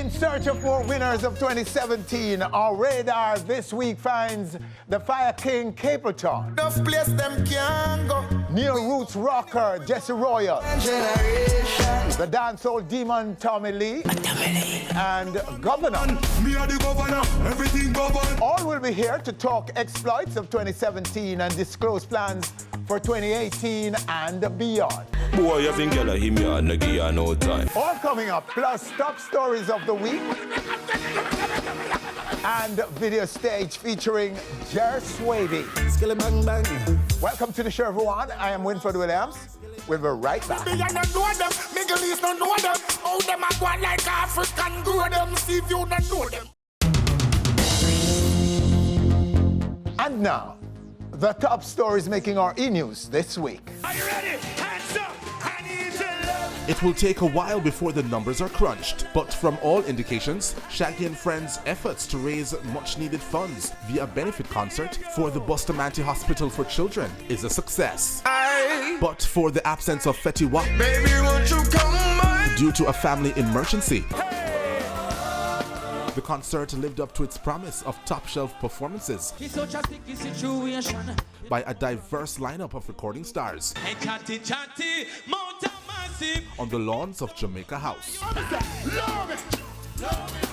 In search of more winners of 2017, our radar this week finds the Fire King Capleton, Enough place them can go. Neo Roots rocker Jesse Royal, the dancehall demon Tommy Lee, and Govana. Me are the governor, everything govern. All will be here to talk exploits of 2017 and disclose plans for 2018 and beyond. Boy, you think you'll him ya, no give ya no time. All coming up, plus top stories of the week and video stage featuring Jer Swaby. Skilly bang bang. Welcome to the show, everyone. I am Winford Williams. We'll be right back. Me I don't know them, Middle East don't know them. How them a go like African grow them, see if you don't know them. And now, the top stories making our e-news this week. Are you ready? Hands up. I need your love. It will take a while before the numbers are crunched, but from all indications, Shaggy and Friends' efforts to raise much-needed funds via a benefit concert for the Bustamante Hospital for Children is a success. But for the absence of Fetty Wap, Baby, won't you come by? due to a family emergency, the concert lived up to its promise of top-shelf performances It's such a sticky situation. by a diverse lineup of recording stars Hey, chatty, chatty, mountain massive. on the lawns of Jamaica House.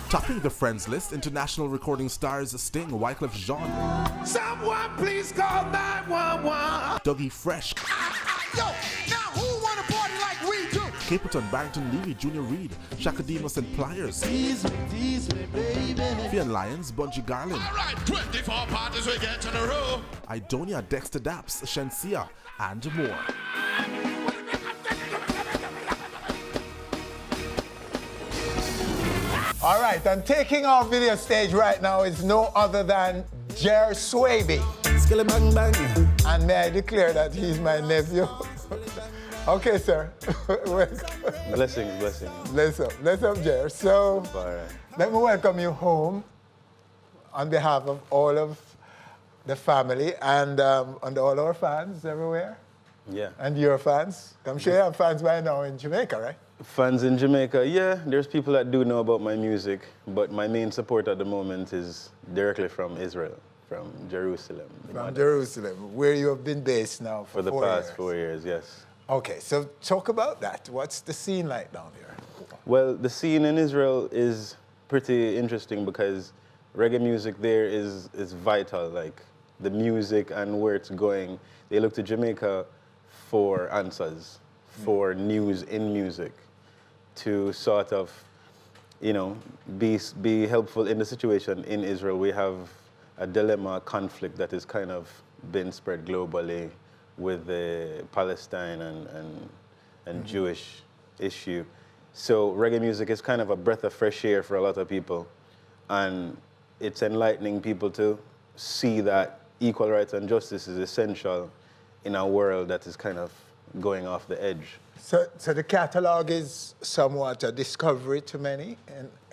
Topping the Friends list, international recording stars Sting, Wyclef Jean, Someone please call 911. Dougie Fresh, Yo, now who wanna party like we do? Capleton, Barrington Levy, Junior Reid, Shaka Demus and Pliers, Tease me, baby. Fian Lyons, Bungie Garland, Alright, 24 parties we get in a row. Idonia, Dexter Daps, Shensia, and more. All right, and taking our video stage right now is no other than Jer Swaby. Skilly bang bang. And may I declare that he's my nephew? Okay, sir. Welcome. Blessings. Bless up, Jer. So, All right. let me welcome you home on behalf of all of the family and all our fans everywhere. Yeah. And your fans. I'm sure you have fans by now in Jamaica, right? Fans in Jamaica, yeah, there's people that do know about my music, but my main support at the moment is directly from Israel, from Jerusalem. the From mother, Jerusalem, where you have been based now For the 4 past years. 4 years, yes. Okay, so talk about that. What's the scene like down there? Well, the scene in Israel is pretty interesting because reggae music there is vital, like the music and where it's going. They look to Jamaica for answers, for news in music, to sort of, you know, be helpful in the situation in Israel. We have a dilemma, a conflict that is kind of been spread globally with the Palestine and Jewish issue. So reggae music is kind of a breath of fresh air for a lot of people. And it's enlightening people to see that equal rights and justice is essential in a world that is kind of going off the edge. So the catalog is somewhat a discovery to many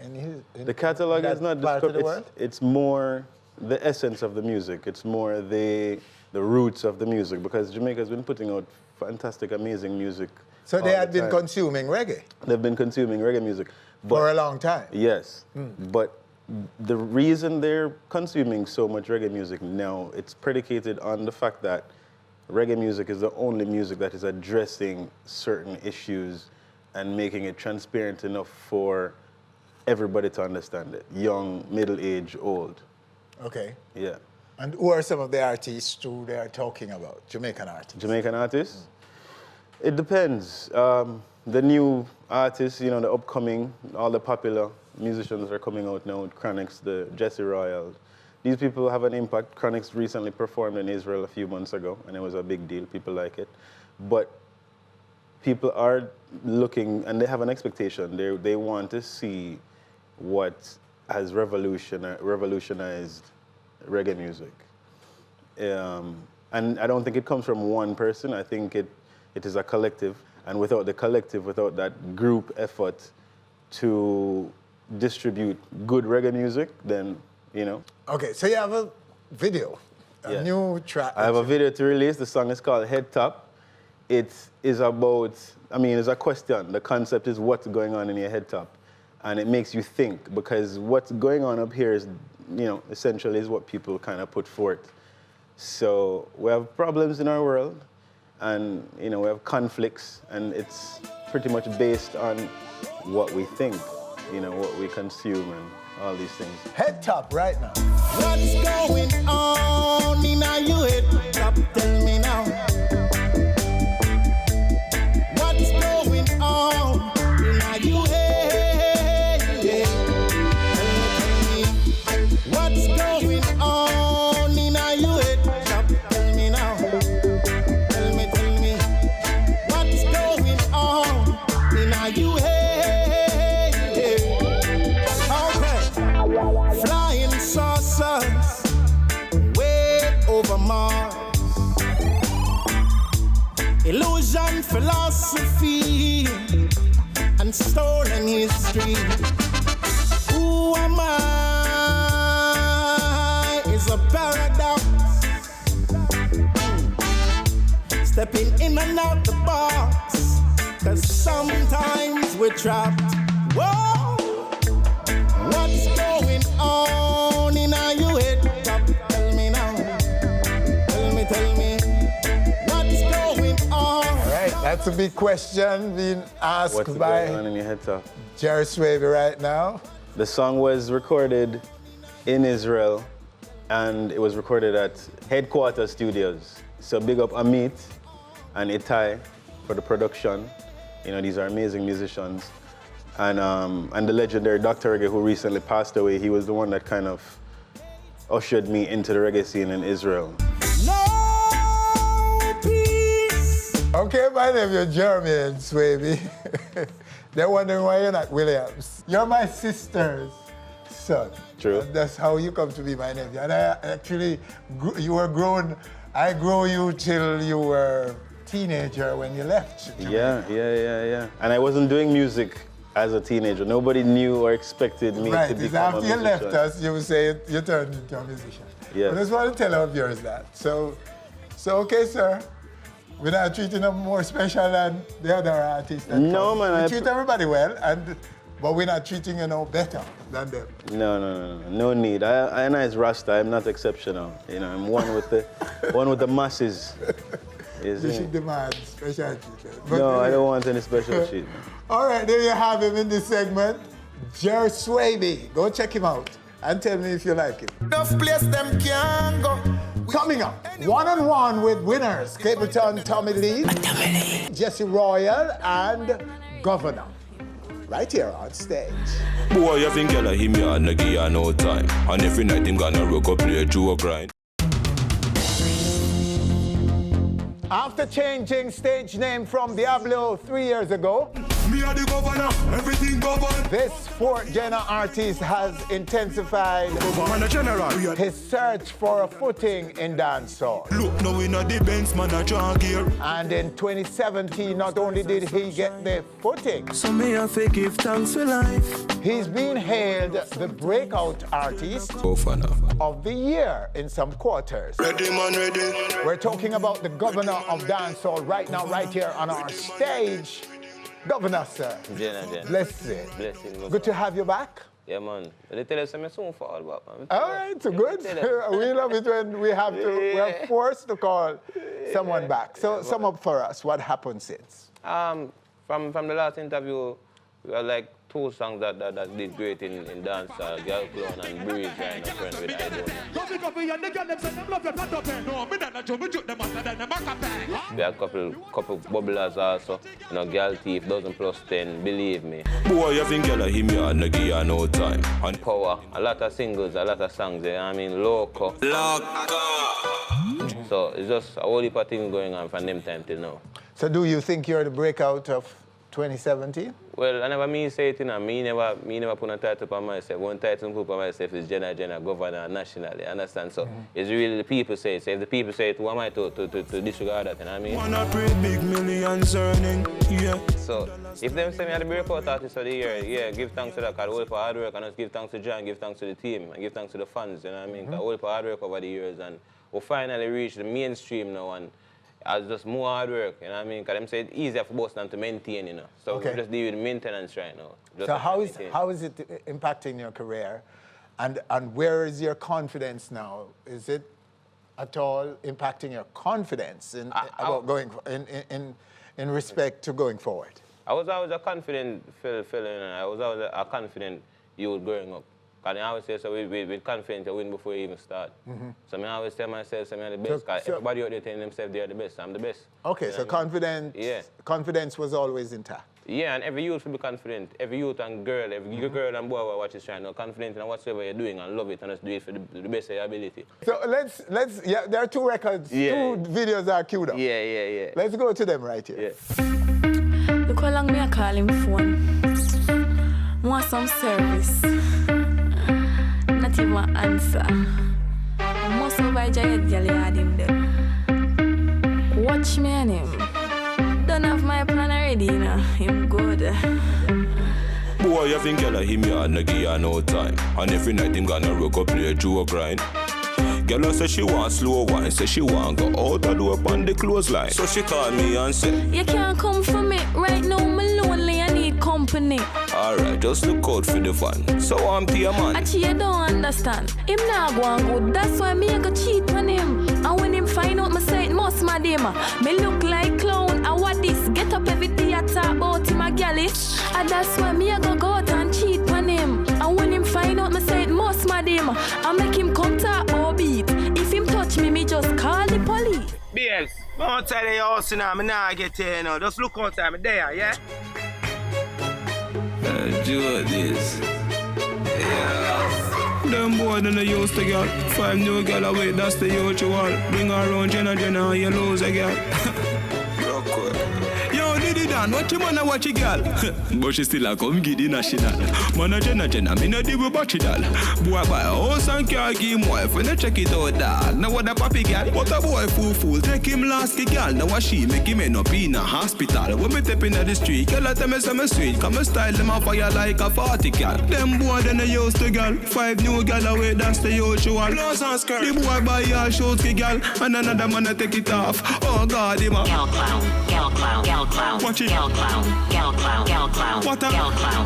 in The catalog that is not part of the discovered. world? It's more the essence of the music. It's more the roots of the music, because Jamaica's been putting out fantastic, amazing music. So all they the had been time. consuming reggae They've been consuming reggae music. for a long time. Yes, but the reason they're consuming so much reggae music now, it's predicated on the fact that reggae music is the only music that is addressing certain issues and making it transparent enough for everybody to understand it, young, middle-aged, old. Okay. Yeah. And who are some of the artists who they are talking about? Jamaican artists. Jamaican artists? It depends. The new artists, you know, the upcoming, all the popular musicians are coming out now with Chronix, the Jesse Royal. These people have an impact. Chronix recently performed in Israel a few months ago, and it was a big deal. People like it. But people are looking, and they have an expectation. They want to see what has revolutionized reggae music. And I don't think it comes from one person. I think it is a collective. And without the collective, without that group effort to distribute good reggae music, then, you know. Okay, so you have a video, a new track. I have a video to release. The song is called Head Top. It is about, I mean, it's a question. The concept is what's going on in your head top. And it makes you think, because what's going on up here is, essentially is what people kind of put forth. So we have problems in our world, and, we have conflicts, and it's pretty much based on what we think, what we consume and all these things. Head top right now. What's going on in your head top? Tell me now. What's going on in your head? Tell me. What's going on in your head top? Tell me now. Tell me. What's going on in your head? Flying saucers way over Mars. Illusion, philosophy, and stolen history. Who am I is a paradox. Stepping in and out the box, 'cause sometimes we're trapped. Whoa! What's going on in your head top? Tell me now. Tell me. What's going on? All right, that's a big question being asked What's by going on in your head top? Jer Swaby right now. The song was recorded in Israel, and it was recorded at Headquarters Studios. So big up Amit and Itai for the production. These are amazing musicians. And the legendary Dr. Reggae, who recently passed away, he was the one that kind of ushered me into the reggae scene in Israel. No peace. Okay, my name is Jeremy and Swaby. They're wondering why you're not Williams. You're my sister's son. True. And that's how you come to be my nephew. And I actually, you were grown, I grew you till you were a teenager when you left Jamaica. Yeah. And I wasn't doing music as a teenager. Nobody knew or expected me Right, to it's become a after you musician. left us, you would say you turned into a musician. Yes. I just want to tell our viewers that. So okay, sir. We're not treating them more special than the other artists. That No, come. man, We treat everybody well, but we're not treating you better than them. No need. I is Rasta. I'm not exceptional. I'm one with the masses. You should demand special treatment. But No, I anyway. don't want any special treatment. All right, there you have him in this segment. Jer Swaby. Go check him out and tell me if you like him. Enough place them can go. Coming up, one-on-one with winners, Capleton, Tommy Lee, Jesse Royal, and Govana. Right here on stage. Boy, you think girl him here and give her no time. And every night him gonna rock up, play a joke grind. After changing stage name from Diablo 3 years ago, Me are the governor, everything govern. this fourth-gener artist has intensified Governor General. We are his search for a footing in dancehall. look now in the Benz man a draw gear. And in 2017, not only did he get the footing, So me have to give thanks for life. he's been hailed the breakout artist Govana. of the year in some quarters. Ready man, ready. We're talking about the governor of dancehall right now, right here on our stage. Governor, sir. Jenna. Blessing. Blessing. Good to have you back. Yeah, man. They tell us I'm soon fall back, man. All right, so good. We love it when we are forced to call someone back. So sum up for us what happened since. From the last interview, we had like two songs that did great in dance, Girl Clone and Breeze, right now, friend with I Don't Know. We had couple bubblers also, Girl Thief, dozen plus 10, believe me. Boy, you think girl him here and give her no time. And Power, a lot of singles, a lot of songs, Loco. So it's just a whole heap of things going on from them time till now. So do you think you're the breakout of 2017? Well, I never me say it, me never put a title on myself. One title I put on myself is Jenna, Governor nationally, understand? So it's really the people say it. So if the people say it, who am I to disregard that, you know what I mean? Wanna pray big millions earning, yeah. So if them say me are the breakout artist of the year, yeah, give thanks to that, because I work for hard work, and just give thanks to John, give thanks to the team, and give thanks to the fans, you know what I mean? Because I work for hard work over the years, and we finally reached the mainstream now, and It's just more hard work, you know what I mean? Because them say it's easier for boss than to maintain, you know. So we just deal with maintenance right now. So how is it impacting your career? And where is your confidence now? Is it at all impacting your confidence in respect to going forward? I was always a confident fella, and I was always a confident youth growing up. Because I always say, so we're confident to win before you even start. So I always tell myself, I'm the best, because everybody out there telling themselves they're the best. I'm the best. Okay, you know so confidence was always intact. Yeah, and every youth will be confident. Every youth and girl, every girl and boy who watch this right now, confident in whatsoever you're doing and love it and just do it for the best of your ability. So let's there are 2 records, 2 videos are queued up. Yeah. Let's go to them right here. Look how long me I call him phone. Want some service. Not even answer. Most of my giant girl had him there. Watch me and him. Don't have my plan already, you know. Him good. Boy, you think girl him here and give her no time. And every night him gonna rock up play a Joe grind. Girl say she want slow wine, say she want go out and do up on the clothesline. So she call me and say, you can't come for me. Right now I'm lonely, I need company. Alright, just look out for the fun. So I'm your man. Actually, you don't understand. Him not go on good, that's why me go cheat on him. And when him find out my side, must my dema. Me look like clown, and what this? Get up every day I talk about him a galley. And that's why me go out and cheat on him. And when him find out my side, must my dema. I make him come talk or beat. If him touch me, me just call the police. BS, don't tell your house now, me nah get here, you know. Just look outside, me there, yeah? Do this. Yeah. Them boy don't use the girl. 5 new girl away, that's the usual. Bring her around Jenna, you lose a girl. Yo, Diddy Dan, what you wanna watch a girl? But she still a come get the national. Man a Jenna, me no deal with batchy doll. Boy buy a house and car, give him wife, when you check it out, dad. Now what a papi girl? What a boy fool, take him last the girl. Now what she make him end up in a hospital. When me step in the street, girl I tell me some sweet. Come and style them on fire like a 40 girl. Them boy then they use the girl. 5 new girl away, that's the usual. Clothes and skirt. The boy buy a shorts the girl, and another man a take it off. Oh God, him a girl clown. Watch it. Girl clown. What a girl clown.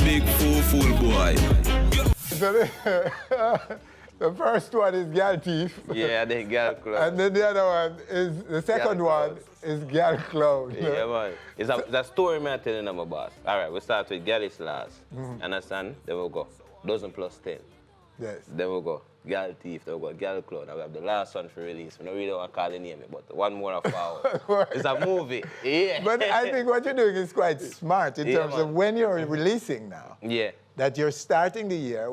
Big fool boy. So the first one is Girl Thief. Yeah, the girl clown. And then the other one is, the second one is Girl Clown. Yeah, man. It's a story man telling them about. All right, we start with Girlish last. Understand? Then we'll go. Dozen plus 10. Yes. Then we'll go. Girl Thief, then we'll go. Girl Clown. Now we have the last one for release. We don't really want to call the name, but one more of our. It's a movie. Yeah. But I think what you're doing is quite smart in terms of when you're releasing now. Yeah. That you're starting the year,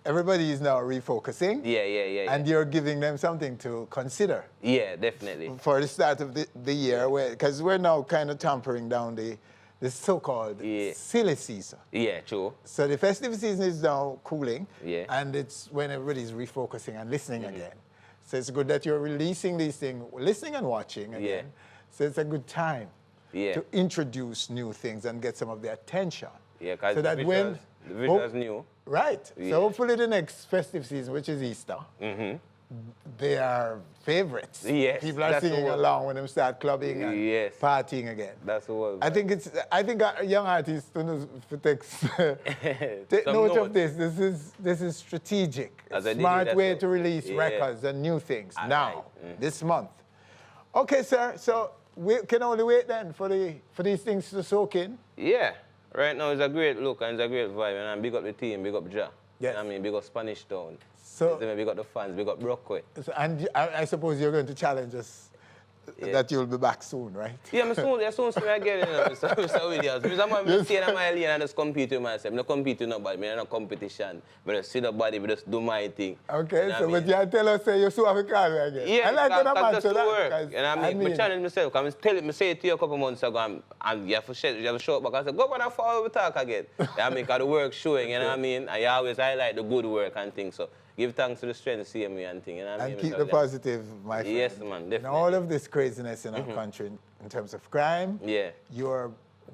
everybody is now refocusing. Yeah. And you're giving them something to consider. Yeah, definitely. For the start of the year, because we're now kind of tampering down the so-called silly season. Yeah, true. So the festive season is now cooling. Yeah. And it's when everybody's refocusing and listening again. So it's good that you're releasing these things, listening and watching again. Yeah. So it's a good time to introduce new things and get some of the attention. Yeah, because so the visuals new. Right. Yeah. So hopefully the next festive season, which is Easter, they are favorites. Yes. People are singing along when they start clubbing and partying again. That's what. I think young artists take note of this. This is strategic. A smart way to release records and new things now, this month. Okay, sir. So we can only wait then for these things to soak in. Yeah. Right now it's a great look and it's a great vibe, and I'm big up the team, big up Jer. Yes. I mean, big up Spanish Town. So big up the fans, big up Brockway. And I suppose you're going to challenge us that you'll be back soon, right? Yeah, I'm soon I get it, Mr. Williams. Because I'm staying in my lane and just compete with myself. I don't compete with nobody, I'm not competition. But I just see the body, but just do my thing. Okay, so but you tell us you're so happy to call me again. Yeah, I like that's the work. And I challenge myself. I say it to you a couple months ago, and you have to show up back. I said, go on and follow the talk again. I mean, because the work showing, you know what I mean? And you always highlight the good work and things. So give thanks to the strength, see me and thing. You know what I mean? And keep the positive, my friend. Yes, man, definitely. In all of this craziness in our country, in terms of crime, yeah, you're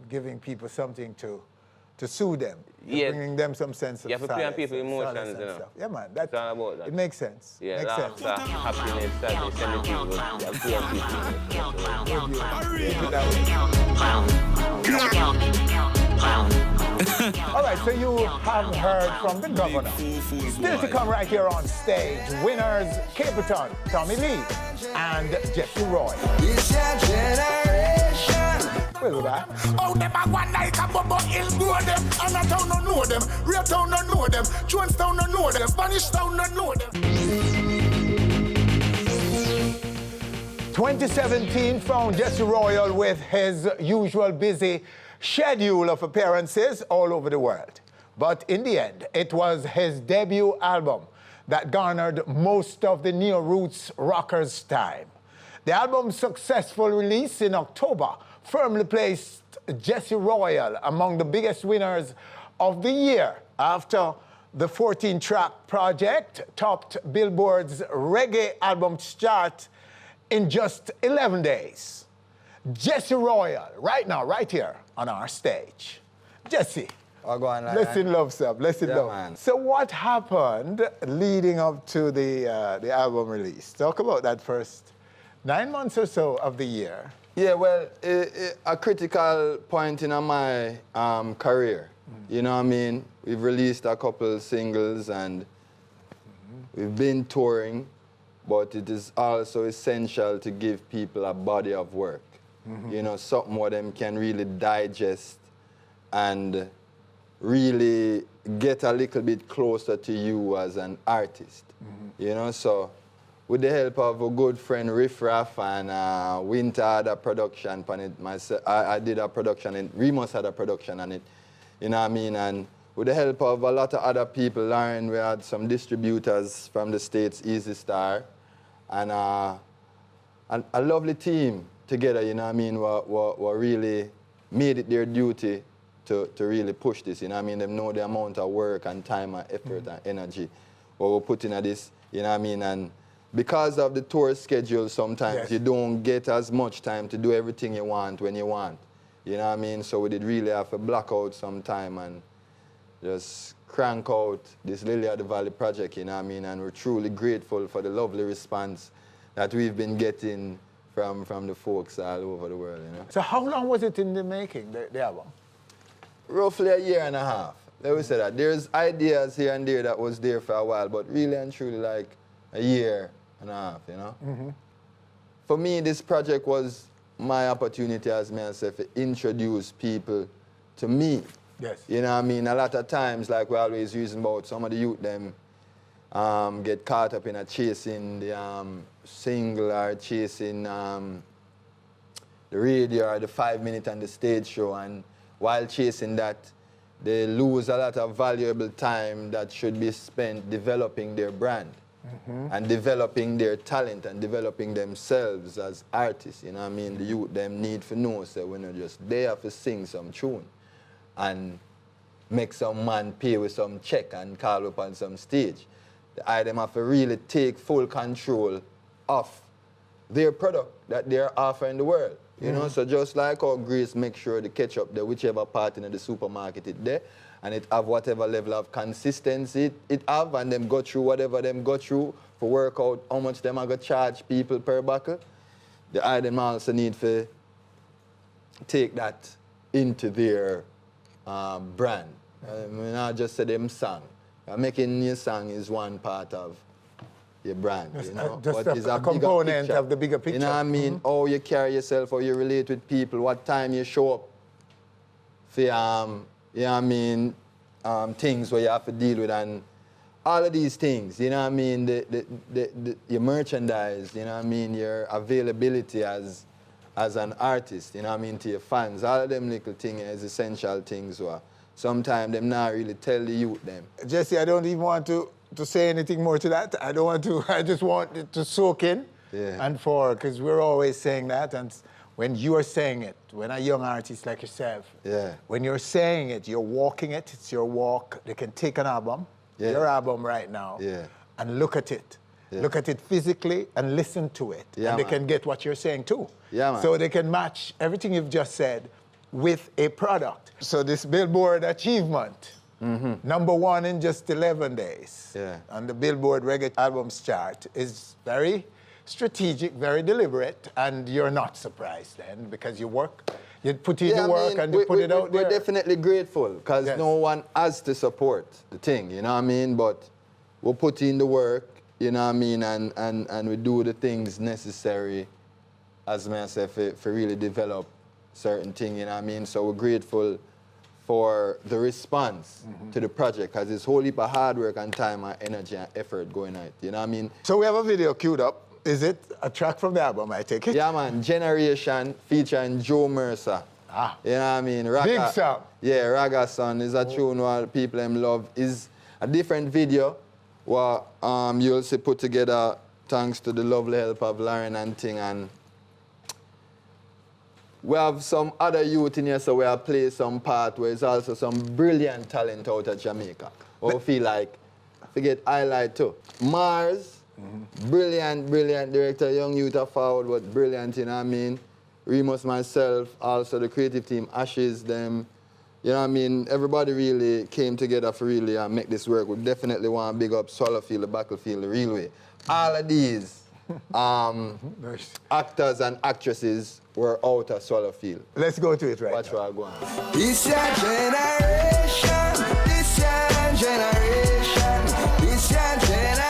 giving people something to to soothe them. Yeah. Bringing them some sense of You have to play on solace people's and emotions, solace and you know. stuff. Yeah, man. It's all about that. It makes sense. Yeah, makes sense. laughter, happiness, sadness, anything. You have to play on people's All right, so you have heard from the governor. Still to come right here on stage, winners Capleton, Tommy Lee, and Jer Swaby. It's your generation. We'll be back. Oh, them a one like a bubble hill grow them. And a town don't know them. Real town don't know them. Jonestown don't know them. Spanish town don't know them. 2017 found Jer Swaby with his usual busy schedule of appearances all over the world. But in the end, it was his debut album that garnered most of the neo-roots rockers' time. The album's successful release in October firmly placed Jer Swaby among the biggest winners of the year after the 14-track project topped Billboard's reggae albums chart in just 11 days. Jer Swaby, right now, right here on our stage. Jesse, blessing love, sir, blessing love. Man. So what happened leading up to the album release? Talk about that first 9 months or so of the year. Yeah, well, a critical point in my career. You know what I mean? We've released a couple singles and we've been touring, but it is also essential to give people a body of work. You know, something where them can really digest and really get a little bit closer to you as an artist. You know, so with the help of a good friend Riff Raff and Winter had a production on it, myself, I did a production and Remus had a production on it, you know what I mean? And with the help of a lot of other people, Lauren, we had some distributors from the States, Easy Star, and a lovely team together, you know what I mean, were really made it their duty to really push this, you know what I mean? They know the amount of work and time and effort and energy what we're putting at this, you know what I mean? And because of the tour schedule, sometimes you don't get as much time to do everything you want when you want, you know what I mean? So we did really have to block out some time and just crank out this Lily of the Valley project, you know what I mean? And we're truly grateful for the lovely response that we've been getting from the folks all over the world, you know. So how long was it in the making, the album? Roughly a year and a half. Let me say that. There's ideas here and there that was there for a while, but really and truly like a year and a half, you know. For me, this project was my opportunity as myself to introduce people to me. Yes. You know what I mean? A lot of times, like we always using about some of the youth, them get caught up in a chasing the single or chasing the radio or the 5-minute and the stage show, and while chasing that, they lose a lot of valuable time that should be spent developing their brand and developing their talent and developing themselves as artists. You know what I mean? The youth them need to know, so when they're just there to sing some tune and make some man pay with some check and call up on some stage. I them have to really take full control of their product that they're offering the world. You know, so just like how Grace make sure the ketchup there, whichever part in the supermarket it there, and it have whatever level of consistency it have, and them go through whatever them go through for work out how much them are going to charge people per buckle. The item also need to take that into their brand. I mean, I just say them song. Making your song is one part of your brand, you know. Just but it's a component of the bigger picture. You know what I mean? How you carry yourself, how you relate with people, what time you show up for, you know what I mean, things where you have to deal with, and all of these things, you know what I mean, your merchandise, you know what I mean, your availability as an artist, you know what I mean, to your fans, all of them little things is essential things where sometimes them not really tell the youth them. Jesse, I don't even want to say anything more to that. I don't want to, I just want it to soak in. Yeah. And because we're always saying that, and when you are saying it, when a young artist like yourself, when you're saying it, you're walking it, it's your walk. They can take an album, your album right now, and look at it. Look at it physically and listen to it. And they can get what you're saying too. Yeah, man. So they can match everything you've just said with a product. So this Billboard achievement, #1 in just 11 days on the Billboard Reggae Albums chart is very strategic, very deliberate, and you're not surprised then because you put in the work and you put it out there. We're definitely grateful because no one has to support the thing, you know what I mean? But we'll put in the work, you know what I mean, and we do the things necessary, as myself, for really develop certain thing, you know what I mean? So we're grateful for the response to the project because it's a whole heap of hard work and time and energy and effort going out, you know what I mean? So we have a video queued up. Is it a track from the album, I take it? Yeah, man. Generation featuring Joe Mercer. You know what I mean? Big song. Yeah, Raga Son is a tune what people love. Is a different video what you'll see put together thanks to the lovely help of Lauren and Ting. And we have some other youth in here, so we'll play some part where there's also some brilliant talent out of Jamaica. We feel like, forget highlight too. Mars. Brilliant director, young youth are forward, but brilliant, you know what I mean? Remus, myself, also the creative team, Ashes, them, you know what I mean? Everybody really came together for really make this work. We definitely want to big up Swallowfield, the Battlefield, the real way. All of these actors and actresses were out of Swallowfield. Let's go to it right Watch now. what I go on. This your generation, this your generation, this your generation.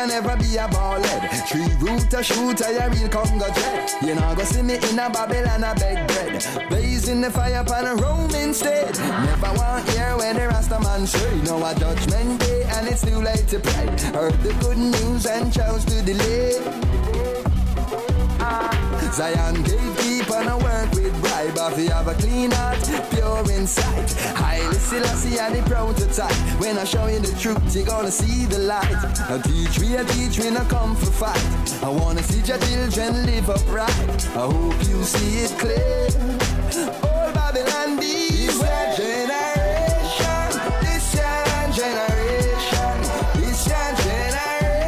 Never be a ballhead. 3-rooter shooter, you real Congo jet. You know, go see me in a Babylon, a beg bread. Blazing the fire upon a Rome instead. Never want hear when the Rasta man say, you know a judgment day and it's too late to pray. Heard the good news and chose to delay. Zion gave people no work with bribe. If you have a clean heart, pure inside. Haile Selassie and the prototype. When I show you the truth, you're gonna see the light. Now teach me, no come for fight. I wanna see your children live upright. I hope you see it clear. All Babylon be where generation, this your generation, this your generation,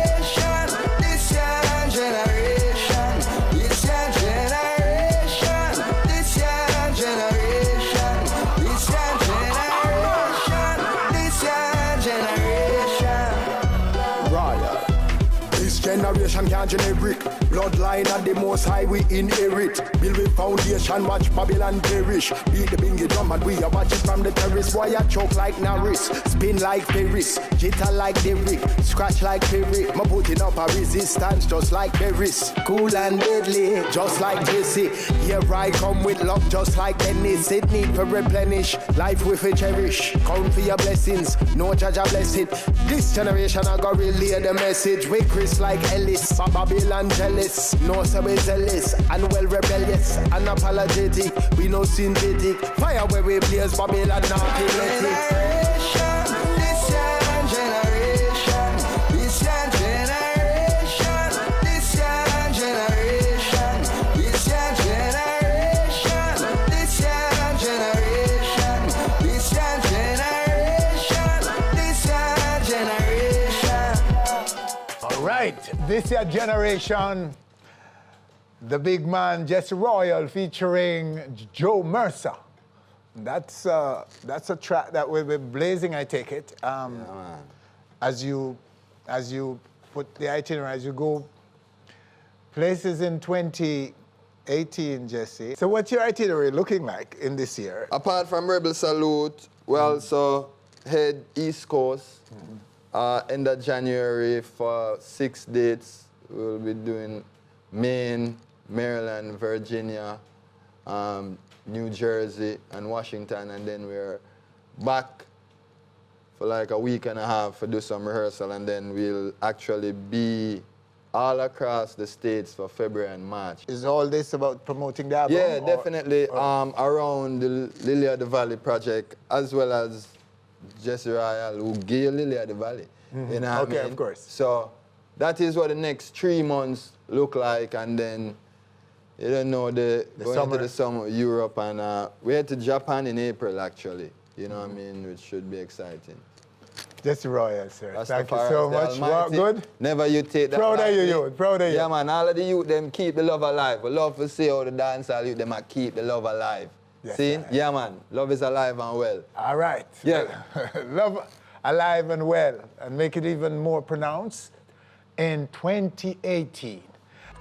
this your generation. Generation can't generic. Bloodline at the most high we inherit. Build with foundation, watch Babylon perish. Beat the bingy drum and we are watching from the terrace. Boy, I choke like Norris, spin like Paris, jitter like Derrick, scratch like Perry. I'm putting up a resistance just like Paris. Cool and deadly, just like Jesse. Here I come with love just like Dennis. It need to replenish, life with a cherish. Count for your blessings, no judge a blessing. This generation I got relay the message. We Chris like Ellis, Babylon jealous. No so we zealous and well rebellious. Unapologetic, we no synthetic. Fire where we blaze, Babylon not kinetic. This year generation, the big man Jesse Royal featuring Joe Mercer. That's a track that will be blazing, I take it. As you put the itinerary, as you go places in 2018, Jesse. So what's your itinerary looking like in this year? Apart from Rebel Salute, we also head East Coast. End of January for 6 dates. We'll be doing Maine, Maryland, Virginia, New Jersey, and Washington, and then we're back for like a week and a half to do some rehearsal, and then we'll actually be all across the States for February and March. Is all this about promoting the album? Yeah, definitely. Around the Lily of the Valley project, as well as Jesse Royal, who gave Lily of the Valley. You know what I mean? Of course. So that is what the next 3 months look like, and then You don't know the going summer. to the summer, Europe, and we're head to Japan in April, actually. You know what I mean? Which should be exciting. Just royal, sir. Thank you Rastafari, so the much. Well, Almighty. good. Never you take that. Proud of you, lightly. youth. Proud of you. Yeah, man. All of the youth, them keep the love alive. We love to see how the dancehall youth, them a keep the love alive. Yes, see? sir. Yeah, man. Love is alive and well. All right. Yeah. Love alive and well, and make it even more pronounced in 2018.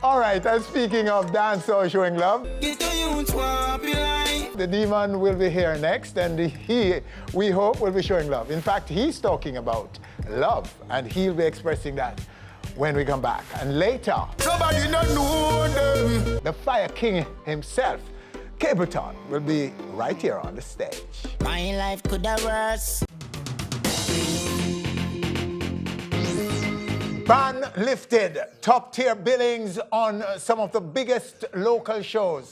All right, and speaking of dancehall showing love, the Demon will be here next, and he, we hope, will be showing love. In fact, he's talking about love, and he'll be expressing that when we come back. And later, Somebody not know them. the Fire King himself, Capleton, will be right here on the stage. My life could have worse. Ban lifted, top tier billings on some of the biggest local shows.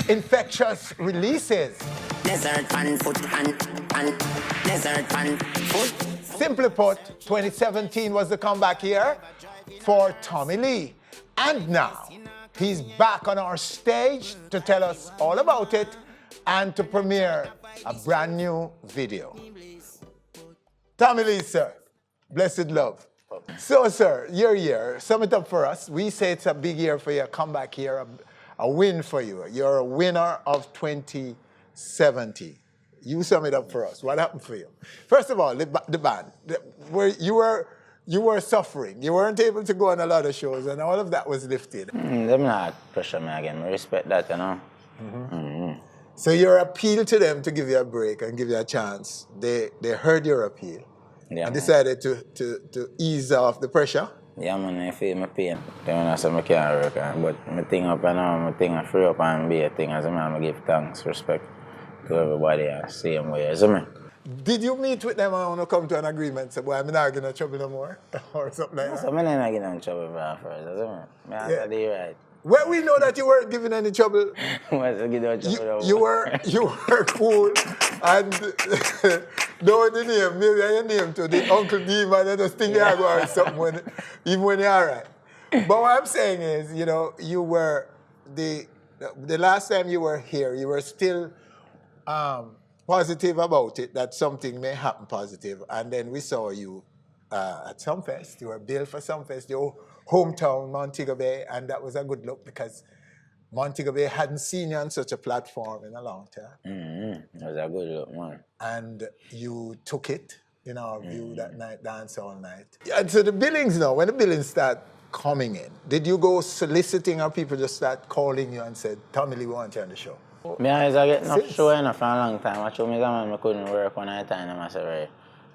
Infectious releases. Desert fan foot and desert fan foot. Simply put, 2017 was the comeback year for Tommy Lee. And now, he's back on our stage to tell us all about it and to premiere a brand new video. Tommy Lee, sir, blessed love. So, sir, your year, sum it up for us. We say it's a big year for you, a comeback year, a win for you. You're a winner of 2017. You sum it up for us. What happened for you? First of all, the band, you were suffering. You weren't able to go on a lot of shows, and all of that was lifted. Them not pressure me again. I respect that, you know. So your appeal to them to give you a break and give you a chance, they heard your appeal and decided to ease off the pressure. Yeah, man, I feel my pain. Then I say I can't work, but my thing up and my thing I free up and be a thing as a man, I give thanks, respect to everybody the same way as me. Did you meet with them and want to come to an agreement? Say, boy, I'm not getting in trouble no more, or something like that? So I'm not getting in trouble for first, as me. I answer the right. Well, we know that you weren't giving any trouble. You were cool, and know the name, maybe your name to the Uncle Demon, and just think you are going something even when you're all right. But what I'm saying is, you know, you were the last time you were here, you were still positive about it, that something may happen positive, and then we saw you at Sumfest. You were billed for Sumfest, your hometown, Montego Bay, and that was a good look because Montego Bay hadn't seen you on such a platform in a long time. That was a good look, man. And you took it, in our view, that night, dance all night. And so the billings now, when the billings start coming in, did you go soliciting or people just start calling you and said, Tommy Lee, we want you on the show? Me always get enough show enough for a long time. I show me that man I couldn't work one night time and I said, right.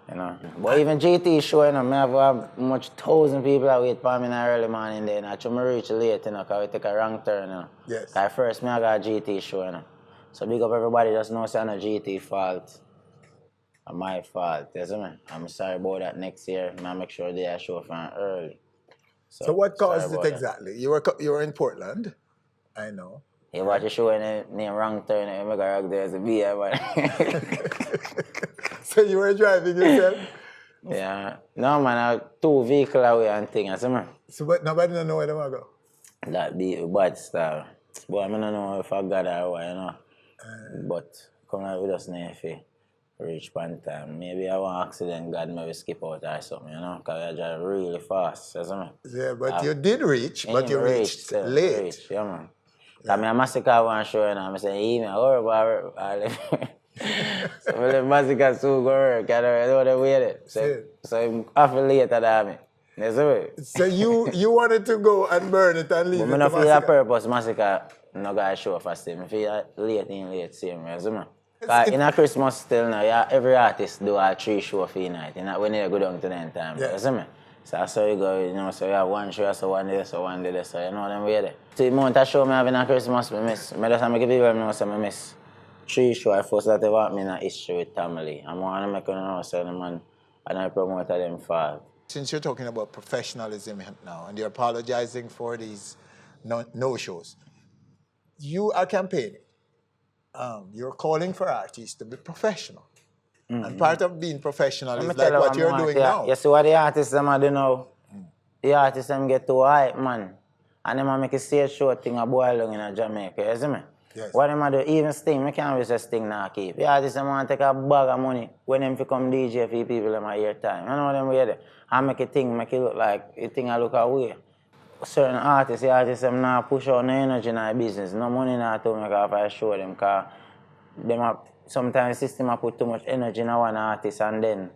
You know. But even GT show, you know, I have much 1,000 people that wait for me in the early morning there. I try to reach late, you know, because we take a wrong turn, you know. Yes. Because first, I got a GT show, you know. So big up everybody, just know it's not a GT fault. It's my fault, you see me? I'm sorry about that next year. I make sure they are show from early. So what caused it exactly? You were in Portland, I know. You watch a show and name wrong turn, and you make a rock there as a beer, man. So you were driving yourself? Yeah. No, man, I 2 vehicles away and things, see me? So but nobody don't know where they want to go? That be a bad style. But I don't know if I got that or what, you know. But come out with us now if you reach one time. Maybe I want accident, God maybe skip out or something, you know, because I drive really fast, you see me? Yeah, but you did reach, but you reached late. Reached, yeah, man. Because I massacre one show, and I'm saying, hurry about it. So when the massacre soon go work, I don't know the way. So I'm affiliated that me. That's it. So you wanted to go and burn it and leave but it I don't to feel that massacre? purpose massacre no got show for still. I feel late, same way, see me? Because in a Christmas still now, yeah, every artist do a 3 shows for a night. You know, when they go down to the end time, you see me? So that's how you go, you know, so you have 1 show, so 1 day, so 1 day, so you know them way there. So the amount of show I have in a Christmas, I miss. I just make people know so I miss 3 shows. First that ever happened in a history with Tommy Lee. I want to make them know, so the man, and I promote them for. Since you're talking about professionalism now, and you're apologizing for these no-shows, you are campaigning. You're calling for artists to be professional. And part of being professional is like what you're doing now. You see what the artists them do now? the artists them get too hype, man. And them make a stage show thing a boy long in Jamaica, you see me? Yes. What them do, even Sting, I can't always say Sting now keep. The artists them want to take a bag of money when them come DJ for people them a year time. You know them way there. And make a thing, make it look like a thing I look away. Certain artists, the artists them now push out no energy in their business. No money now to make off a show them because sometimes the system put too much energy in one artist and then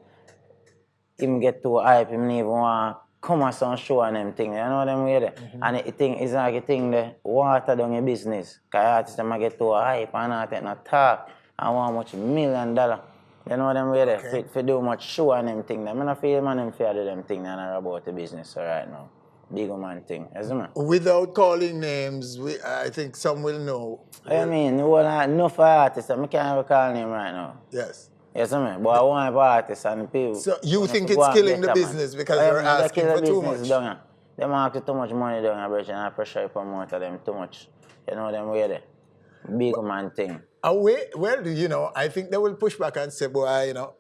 him get too hype, him even want come on some show and them thing, you know them way there. And the thing is like a thing that water down your business. Because artists them get too hype and not take no talk and want much $1 million. You know them way there. For do much show and them thing. I don't feel man them fear do them thing and not about the business right now. Big man thing, you see me? Without calling names, I think some will know. I mean, enough artists, I can't even call name right now. Yes. Yes, I mean, but I want artists and people. So you think it's killing the business because you're asking for too much? They ask too much money down here, bridge, and I pressure promoter them too much. You know them way there. Big man thing. Well, you know, I think they will push back and say, boy, you know,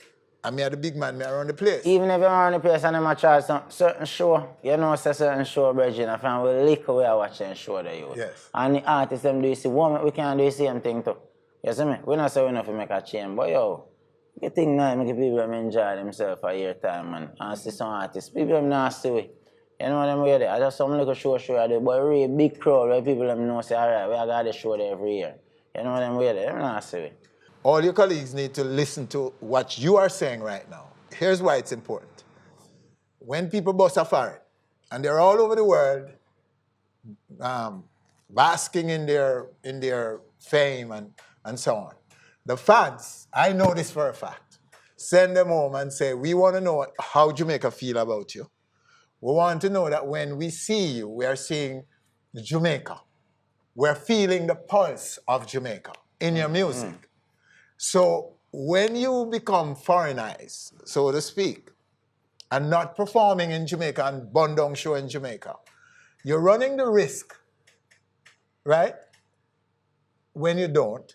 I'm here the big man, me around the place. Even if you're around the place and them charge some certain show, you know, say certain show, bridge, and I find we lick away watching show that you. Yes. And the artists them do you see, we can do the same thing too. You see me? We not say we not make a change, but yo, the thing now, make people enjoy themselves for a year time, man. And see some artists, people them nasty way. You know what I'm saying? I just some little show I do, but really big crowd where people them know say, alright, we got the show there every year. You know what I'm saying? Them nasty way. All your colleagues need to listen to what you are saying right now. Here's why it's important. When people bust a foreign, and they're all over the world, basking in their fame and so on. The fans, I know this for a fact, send them home and say, we want to know how Jamaica feel about you. We want to know that when we see you, we are seeing Jamaica. We're feeling the pulse of Jamaica in your music. So when you become foreignized, so to speak, and not performing in Jamaica and Bundong show in Jamaica, you're running the risk, right? When you don't,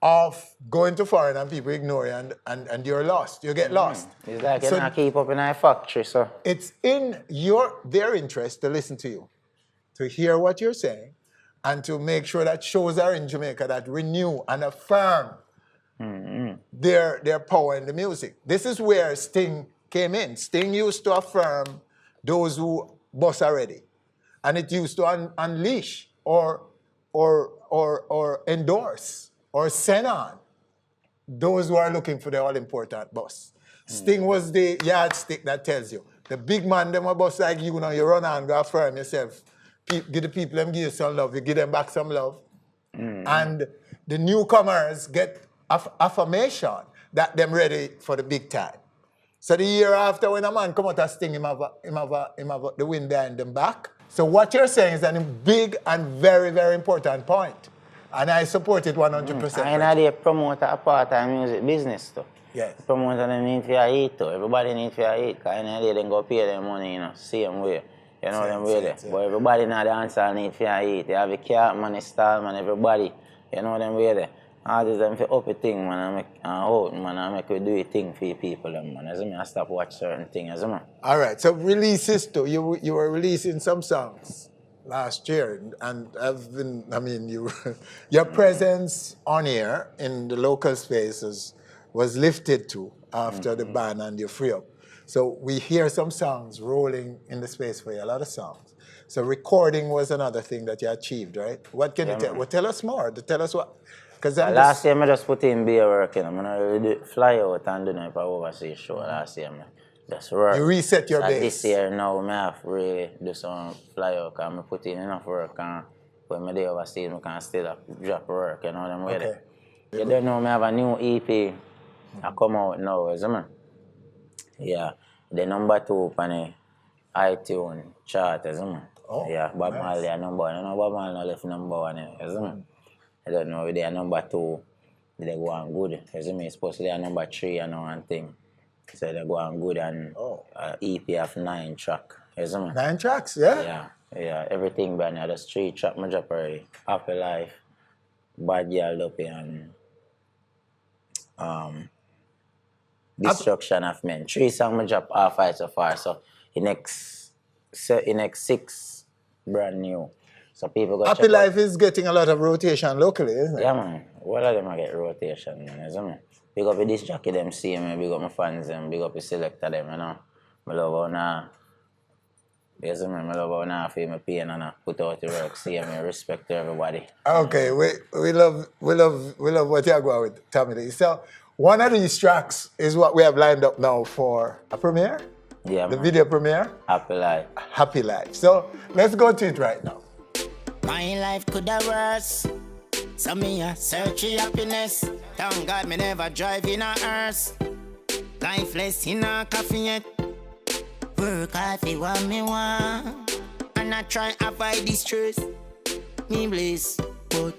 of going to foreign and people ignore you and you're lost. You get lost. It's like you're not keep up in our factory, so. It's in their interest to listen to you, to hear what you're saying, and to make sure that shows are in Jamaica that renew and affirm their power in the music. This is where Sting came in. Sting used to affirm those who bust already. And it used to unleash or endorse or send on those who are looking for the all-important boss. Sting was the yardstick that tells you, the big man, them a boss like you, now you run on, go affirm yourself. Give the people them give you some love, you give them back some love. And the newcomers get affirmation that them ready for the big time. So the year after when a man come out of Sting, him have the wind behind them back. So what you're saying is a big and very, very important point. And I support it 100%. And they promote a part-time music business too. Yes. Promoter them need to eat too. Everybody need to eat. Because in the day they go pay them money, you know, same way. You know them way there. But everybody now the answer need to eat. They have a car, money, style, man, everybody. You know them way there. All this them for up a thing, man, I make out, man, I make we do a thing for people, man. As I stop watch certain things, man. All right, so releases too. You were releasing some songs last year, and your presence on air in the local spaces was lifted too after the ban and you free up. So we hear some songs rolling in the space for you, a lot of songs. So recording was another thing that you achieved, right? What can you tell? Well, tell us more. Tell us what. Last year, I just put in beer work, you know. I really fly out and do no overseas show last year, man. Just work. You reset your base. This year now, I have to really do some fly out because I put in enough work and when I do overseas, I can still drop work, you know what I'm saying? Okay. You don't know, I have a new EP I come out now, isn't it? Yeah, the number 2 on the iTunes chart, isn't it? Oh, yeah, Bob Marley are number 1. You know, Bob Marley left number 1, isn't it? I don't know if they are number 2, they go on good. Isn't it? Supposed to be number 3 and one thing. So they go on good and EP of 9 tracks, isn't it? 9 tracks, yeah? Yeah, everything brand new. Just 3 tracks I drop already. Happy Life, Bad Girl Duppy, and Destruction of Men. 3 songs I drop half so far. So the next in X6, brand new. So people go Happy Life is getting a lot of rotation locally, isn't it? Yeah, man. All of them are get rotation, man, isn't it? Big up with this jockey, them see me, big up my fans, them, big up the selector, them, you know. I love how now, yes, man, I love how now I feel my pain and I put out the work, see me, respect to everybody. Okay, we love what you're going with, Tommy Lee. So, one of these tracks is what we have lined up now for a premiere? Yeah, the man. video premiere? Happy Life. Happy Life. So, let's go to it right now. My life could have worse. So me a search for happiness. Thank God me never drive in a hearse. Lifeless in a coffee yet. Work hard for what me want. And I try avoid this stress. Me bliss, but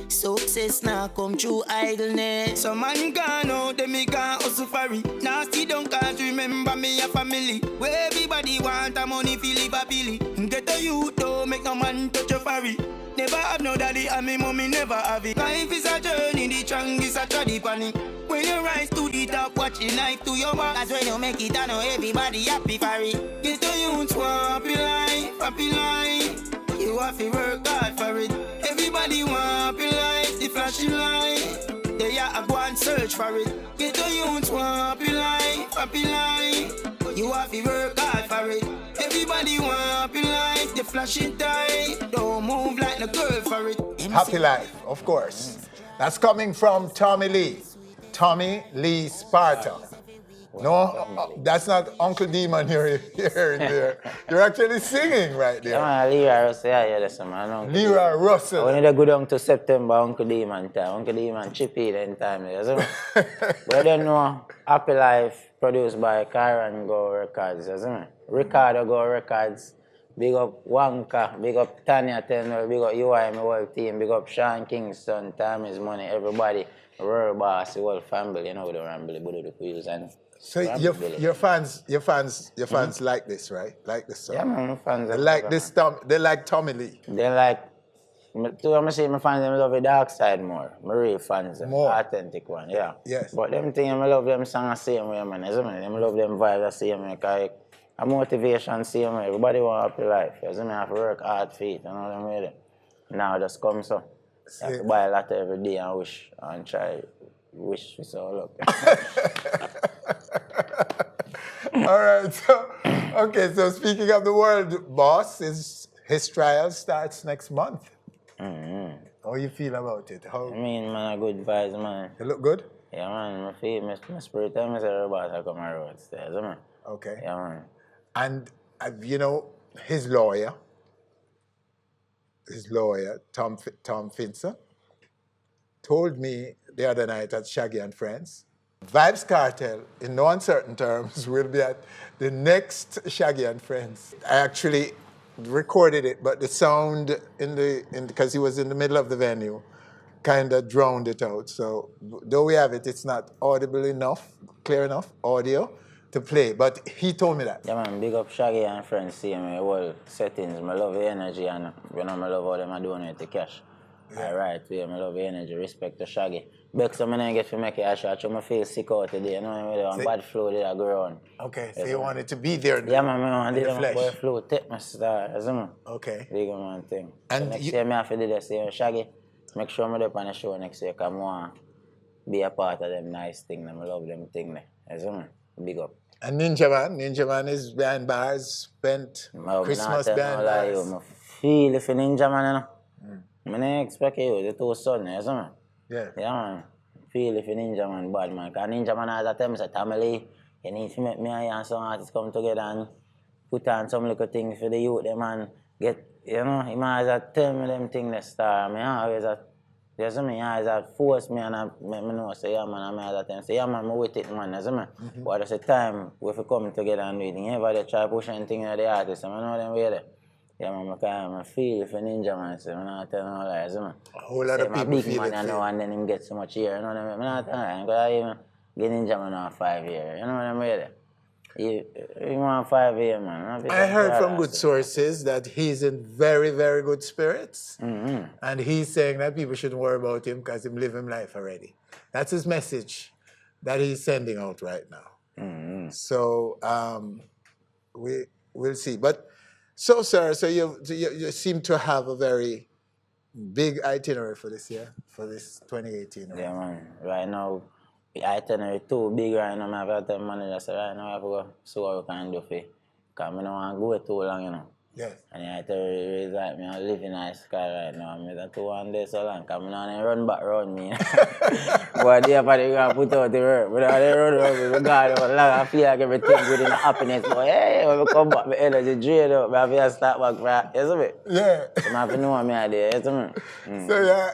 success now come through idleness. So man gone out, them me gone hustle for it. Nasty don't cause remember me a family. Where everybody want a money fi live a billy. Get a youth don't make no man touch a furry. Never have no daddy and me mommy never have it. Life is a journey, the chung is a tragedy panic. When you rise to the top, watch your knife to your back. That's when you make it, I know everybody happy for it. Get a youth for happy life, happy life. You have to work hard for it. Everybody want happy life, the flashing light. They are go and search for it. Get a youth want happy life, happy life. You have to work hard for it. Everybody want happy life, the flashing light. Don't move like the girl for it. Happy Life, of course. That's coming from Tommy Lee. Tommy Lee Sparta. No, that's not Uncle Demon you're hearing there. You're actually singing right there. Yeah, man, Leroy Russell, yeah, that's man. Leroy Russell. When they go down to September, Uncle Demon time. Uncle Demon chippy then time. You see me? But then no, Happy Life produced by Kyron Go Records, you see me? Ricardo Go Records. Big up Wonka, big up Tanya Tenor, big up UI, my whole team, big up Sean Kingston, Time is Money, everybody, Rural Boss, the whole family, you know, the Ramble, the Quills and so your fans like this, right? Like this song. Yeah, man, my fans. They like this they like Tommy Lee. They like to say my fans them love the dark side more. My real fans them, more authentic one, yeah. Yes. But them thing I love them song the same way, man. Isn't it? I love them vibes the same way, cause a motivation same way. Everybody want happy life. You see me have to work hard for it, you know what I mean? Now just come so. You have to buy a lot every day and wish and try wish for so luck. All right, so speaking of the world, boss, his trial starts next month. Mm-hmm. How you feel about it? I mean, man, good vibes, man. You look good? Yeah, man, my feet, my spirit, time is everybody I come around stairs, man. Okay. Yeah, man. And, you know, his lawyer, Tom Finson, told me the other night at Shaggy and Friends, Vibes Cartel, in no uncertain terms, will be at the next Shaggy and Friends. I actually recorded it, but the sound because he was in the middle of the venue, kind of drowned it out. So though we have it, it's not audible enough, clear enough, audio, to play. But he told me that. Yeah, man, big up Shaggy and Friends, see me, all settings. I love the energy and, you know, I love how them are doing it to cash. Yeah. All right, yeah, I love the energy, respect to Shaggy. Bex, I don't get to make it a shot. I feel sick out today, you know what I mean? Bad flow did I go on. Okay, so you wanted to be there in yeah, man, I did the my flow, take my star, you see me? Okay. Big man thing. And so next year, I have to do the same. Shaggy, make sure I'm up on the show next year, because I want to be a part of them nice thing, I love them thing, you see me? Big up. And Ninja Man is behind bars, spent Christmas behind bars. I feel if Ninja Man, you know. I don't expect you, the two sons, you see me? Yeah. Yeah, man. Feel if Ninja Man bad, man. Because Ninja Man has a time, say, Tommy Lee, you need to make me and some artists come together and put on some little things for the youth, them and get, you know, he has a tell me them things that star. I always you see me, he always force me and I make me know, say, yeah, man, I have that time. Say, yeah, man, I'm with it, man, you see me? But at the time, we come together and do it. You ever try pushing things at the artists, I know them way there. Yeah, man, I feel if a Ninja Man, so I'm not telling no lies, man. A whole lot of people big feel man, it. I know, and then him get so much here, you know what I mean? I'm not telling you, I'm going to get Ninja Man on 5 years, you know what I mean? You want 5 years, man. I heard from good sources that he's in very, very good spirits. Mm-hmm. And he's saying that people shouldn't worry about him because he live his life already. That's his message that he's sending out right now. Mm-hmm. So we'll see. But So, sir, you seem to have a very big itinerary for this year, for this 2018. Right? Yeah, man. Right now, the itinerary too big right now. I have to tell the manager, so right now I have to go see what we can do for it. Because I don't want to go too long, you know. Yes. And the itinerary is like, I live in a sky right now. I'm not 2 1 day so long, because I don't run back around me. But they have to put out the work. But they run around me, God, I feel like everything within the happiness. But hey, when I come back, my energy drained up. I have to start back for you see me? Yeah. So I have to know what I'm there, you see me? So, yeah,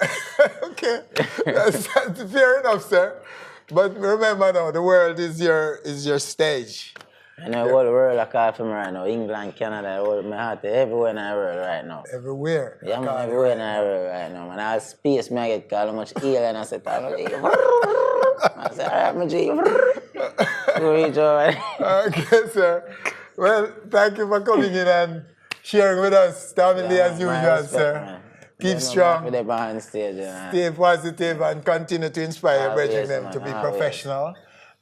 okay. That's fair enough, sir. But remember now, the world is your stage. And the whole world I call for me right now. England, Canada, my heart everywhere in the world right now. Everywhere? Yeah, man, everywhere in the world right now. Man, I space me, I get called how much alien I said, I said, all right, my G. Reach over. Okay, sir. Well, thank you for coming in and sharing with us, Tommy Lee, as usual, sir. Man. Keep strong, stay positive, and continue to inspire your brethren to be professional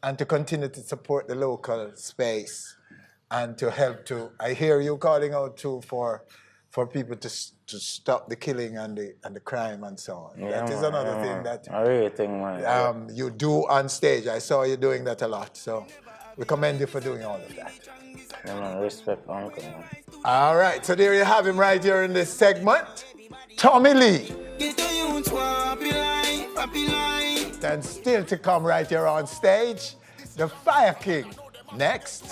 and to continue to support the local space and to help to, I hear you calling out too for people to stop the killing and the crime and so on. Yeah, that is another thing that I really think, man. You do on stage. I saw you doing that a lot, so we commend you for doing all of that. Yeah, man, respect, uncle, man. All right, so there you have him right here in this segment. Tommy Lee. And still to come right here on stage, the Fire King. Next.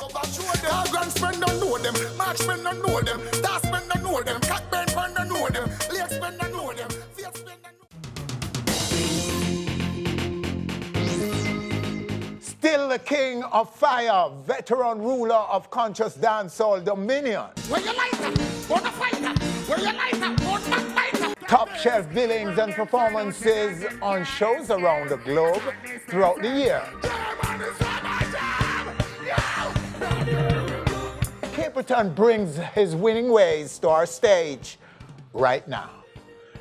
Still the king of fire, veteran ruler of conscious dancehall dominion. Where you like that? Wanna fight that? Where you like that? Wanna fight that? Top shelf billings and performances on shows around the globe throughout the year. Capleton brings his winning ways to our stage right now.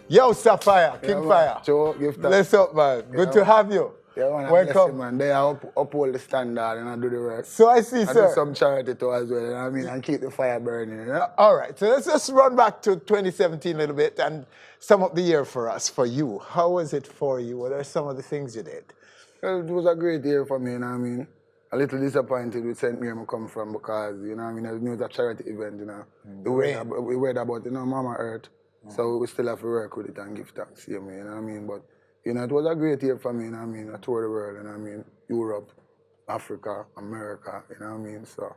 Yo, Sapphire, King Fire. Joe, give that. Bless up, man. Good to have you. Yeah, man, welcome. Man. They uphold the standard and I do the work. So I see, sir. I do some charity too as well, you know what I mean, and keep the fire burning. You know? All right, so let's just run back to 2017 a little bit and sum up the year for us, for you. How was it for you? What are some of the things you did? Well, it was a great year for me, you know what I mean. A little disappointed with St. Mary I come from because, you know what I mean, it was a charity event, you know. We read about, you know, Mama Earth, so we still have to work with it and give thanks, you know what I mean. But, you know, it was a great year for me, you know what I mean. I toured the world, you know what I mean. Europe, Africa, America, you know what I mean. So,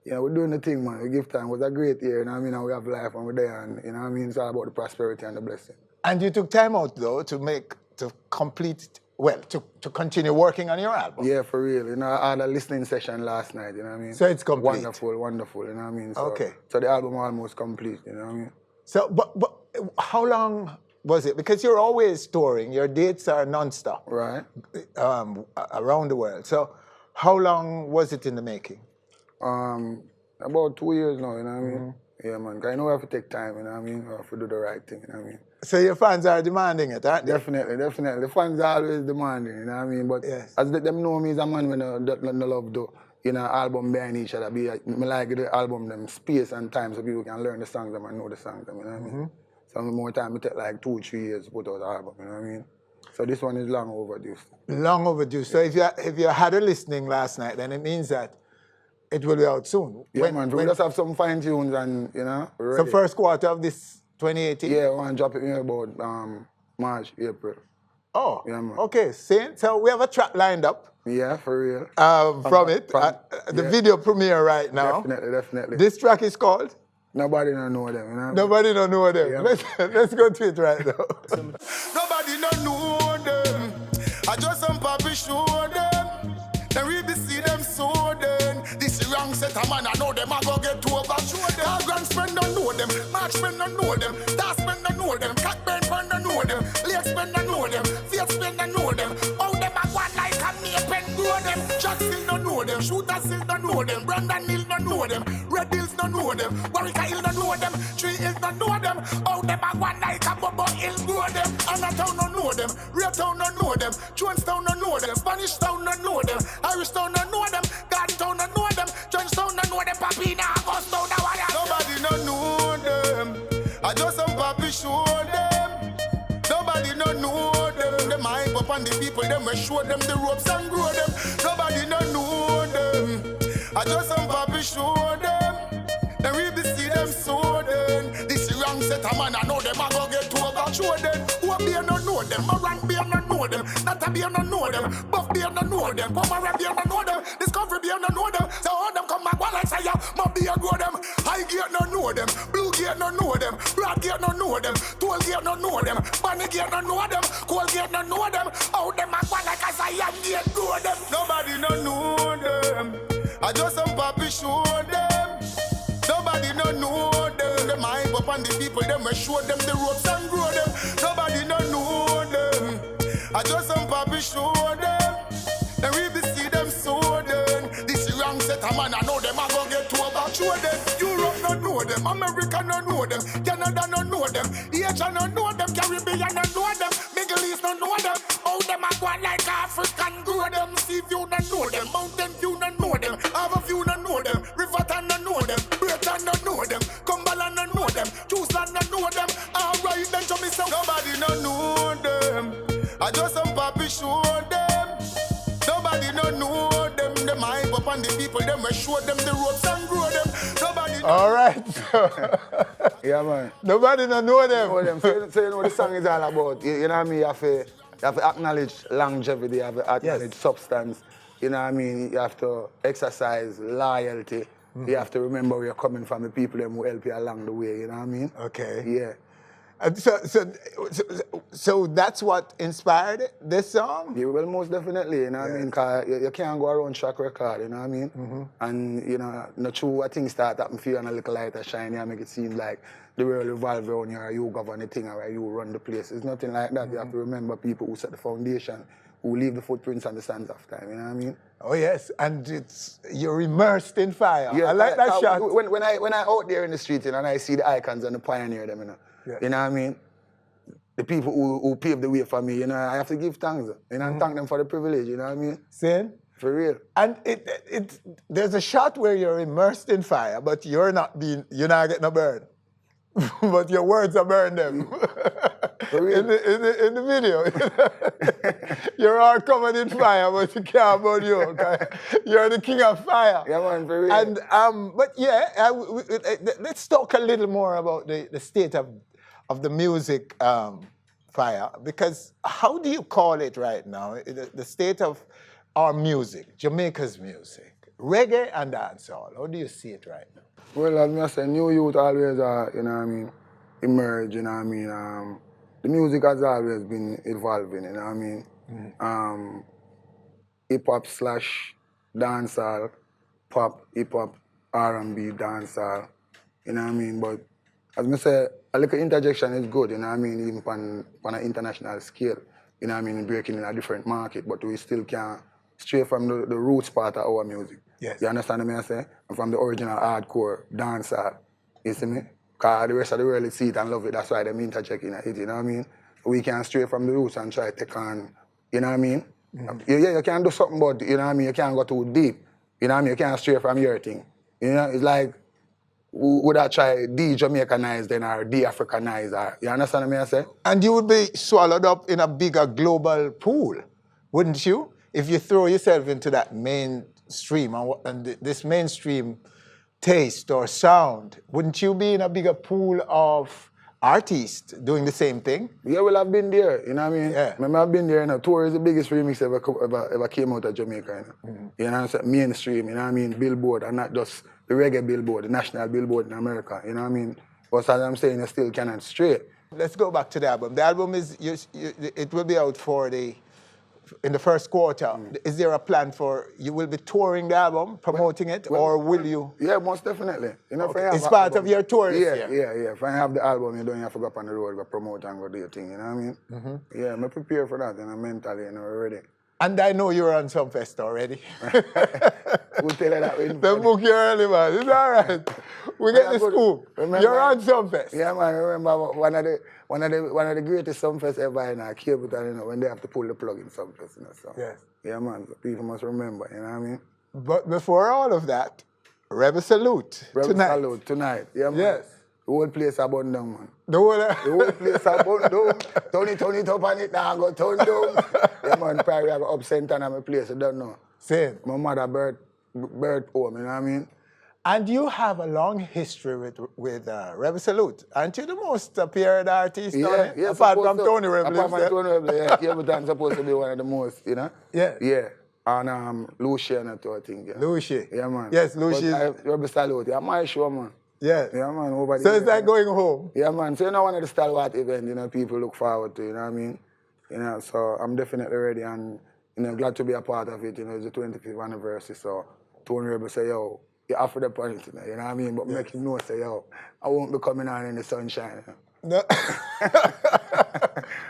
you know, we're doing the thing, man. We give time. It was a great year, you know what I mean. And we have life and we're there, and, you know what I mean. It's all about the prosperity and the blessing. And you took time out, though, to continue working on your album. Yeah, for real. You know, I had a listening session last night, you know what I mean. So it's complete. Wonderful, wonderful, you know what I mean. So, okay. So the album almost complete, you know what I mean. So, but how long was it? Because you're always touring. Your dates are non-stop. Right. Around the world. So how long was it in the making? About 2 years now, you know what I mean? Yeah, man. Because I know we have to take time, you know what I mean? We have to do the right thing, you know what I mean? So your fans are demanding it, aren't they? Definitely, definitely. The fans are always demanding, you know what I mean? But as them know me as a man when no love do, you know, album behind each other. I like the album them space and time so people can learn the songs them and know the songs them, you know what I mean? So more time, it take like 2 or 3 years to put out an album, you know what I mean? So this one is long overdue. Long overdue. So if you had a listening last night, then it means that it will be out soon. Yeah, man. We just have some fine tunes and, you know, we're ready. So first quarter of this 2018? Yeah, I want to drop it in about March, April. Oh, yeah, man. Okay. So we have a track lined up. Yeah, for real. The video premiere right now. Definitely, definitely. This track is called? Nobody don't know them, you know? Nobody don't know them. Yeah. Let's go to it right now. Nobody don't know them. I just some papi show them. Then we be see them so then. This wrong set of man, I know them, I go get over. Show them. Our grand friend don't know them. March friend don't know them. Das friend don't know them. Capleton friend don't know them. Lex friend don't know them. Face friend don't know them. How them a go like a me pen grow them. Jack still don't know them. Shooter still don't know them. Brandon Hill don't know them. Red Hills don't know them. Warwick Hill don't know them. Tree Hills don't know them. How them a go like a Bobo Hill grow them. Anatown don't know them. Raytown don't know them. Jonestown don't know them. Spanish Town don't know them. Irish Town don't know them. Garden Town don't know them. Jonestown don't know them. Papina, Augustown, Nobody don't know them, we show them the ropes and grow them. Nobody no know them. I just some papi show them. Then we be see them so then. This wrong set a man, I know them, I go get over show them. Who a beer no know them, a rank beer no know them. Not a beer no know them, buff beer no know them. Power beer no know them, discovery beer no know them. So all them come back while I say ya, my beer grow them. High gear no know them, blue gear no know them, broad gear no know them, tall gear no know them, bunny gear no know them, cold gear no know them. How them a go like as I am gear grow them. Nobody no know them, I just some papi show them. Nobody no know them. Them hype up on the people, them we show them the ropes and grow them. Nobody no know them. I just some papi show them. Then we be see them so then. This wrong set a man, I know them, I go get to over show them. Europe no know them, America no know them, Canada no know them, Asia no know them, Caribbean no know them, Middle East no know them. How them a go like African grow them. Sea view no know them, Mountain View no know them, Harbor View no know them, Riverton no know them, Britain no know them, Cumberland no know them, Choosland no know them. Alright then show me some. Nobody no know them. I just some papi show them. Nobody no know them. Them hype up on the people, them we show them the ropes and grow them. Nobody. All right. Yeah, man. Nobody no know them. So you know what the song is all about. You know what I mean? You have to acknowledge longevity. You have to acknowledge substance. You know what I mean? You have to exercise loyalty. Mm-hmm. You have to remember where you're coming from, the people them who help you along the way. You know what I mean? Okay. Yeah. And so that's what inspired this song? Yeah, well, most definitely, you know what I mean? Because you can't go around track record, you know what I mean? Mm-hmm. And, you know, not true, I think start happening for you and a little lighter shine, you make it seem like the world revolve around you, or you govern the thing, or you run the place. It's nothing like that. Mm-hmm. You have to remember people who set the foundation, who leave the footprints on the sands of time, you know what I mean? Oh, yes, and you're immersed in fire. Yeah, I like that shot. When I out there in the street, you know, and I see the icons and the pioneer them, you know. Yeah. You know what I mean? The people who paved the way for me, you know, I have to give thanks, you know, and thank them for the privilege, you know what I mean? Same. For real. And there's a shot where you're immersed in fire, but you're not getting a burn. But your words are burned them. For real. In the video. You're all covered in fire, but you can't burn you. Okay? You're the king of fire. Yeah, man, for real. And but yeah, let's talk a little more about the state of the music fire, because how do you call it right now? The state of our music, Jamaica's music, reggae and dancehall. How do you see it right now? Well, as I say, new youth always, you know what I mean, emerge, you know what I mean. The music has always been evolving, you know what I mean. Mm-hmm. Hip-hop / dancehall, pop, hip-hop, R&B, dancehall, you know what I mean. But as I say, a little interjection is good, you know what I mean, even on an international scale, you know what I mean, breaking in a different market, but we still can't stray from the roots part of our music. Yes. You understand what I say? And from the original hardcore dancehall, you see me? Because the rest of the world see it and love it, that's why them interject in it, you know what I mean? We can't stray from the roots and try to take on, you know what I mean? Mm-hmm. Yeah, you can do something, but you know what I mean, you can't go too deep. You know what I mean? You can't stray from your thing. You know, it's like, would I try de-Jamaicanized then or de-Africanized? Or, you understand what I say? And you would be swallowed up in a bigger global pool, wouldn't you? If you throw yourself into that mainstream and this mainstream taste or sound, wouldn't you be in a bigger pool of artists doing the same thing? Yeah, well, I've been there, you know what I mean? Yeah. Remember, I've been there, you know, Tour is the biggest remix ever came out of Jamaica, you know? Mm-hmm. You know what I'm saying? Mainstream, you know what I mean? Billboard, and not just the reggae billboard, the national billboard in America, you know what I mean? But as I'm saying, you still cannot stray. Let's go back to the album. The album it will be out in the first quarter. Mm. Is there a plan for, you will be touring the album, promoting it, or will you? Yeah, most definitely. You know, okay. It's part of your tour this year? Yeah. If I have the album, you don't have to go up on the road, go promote and go do your thing, you know what I mean? Mm-hmm. Yeah, I'm prepared for that, you know, mentally, you know, already. And I know you're on some fest already. We'll tell you that. Don't book you early, man. It's all right. We get the scoop. Remember, you're on some fest. Yeah, man. Remember one of the greatest Sumfest ever in Capleton, you know, when they have to pull the plug in Sumfest, you know. So. Yes. Yeah, man. So people must remember, you know what I mean? But before all of that, Rebel Salute Rebel Salute tonight. Yeah, man. Yes. The whole place a burn down, man. The whole place a burn down. Turn it up on it now, go turn down. Yeah, man, probably have an up center in my place, I don't know. Same. My mother birth home, you know what I mean? And you have a long history with Rebel Salute. Aren't you the most appeared artist on it? Yeah, apart from Tony Rebel. Apart from Tony Rebel, yeah. Capleton supposed to be one of the most, you know? Yeah. Yeah. And Lucy and that I think, yeah. Lucy. Yeah, man. Yes, Lucy. Rebel Salute, yeah, my show, man. Yeah. Yeah, man. Over So it's like going home? Yeah, man. So you know, one of the stalwart events, you know, people look forward to, you know what I mean? You know, so I'm definitely ready and, you know, glad to be a part of it. You know, it's the 25th anniversary, so Tony Rebel say, yo, you offer the point, you know what I mean? But make him know, say, yo, I won't be coming on in the sunshine. You know?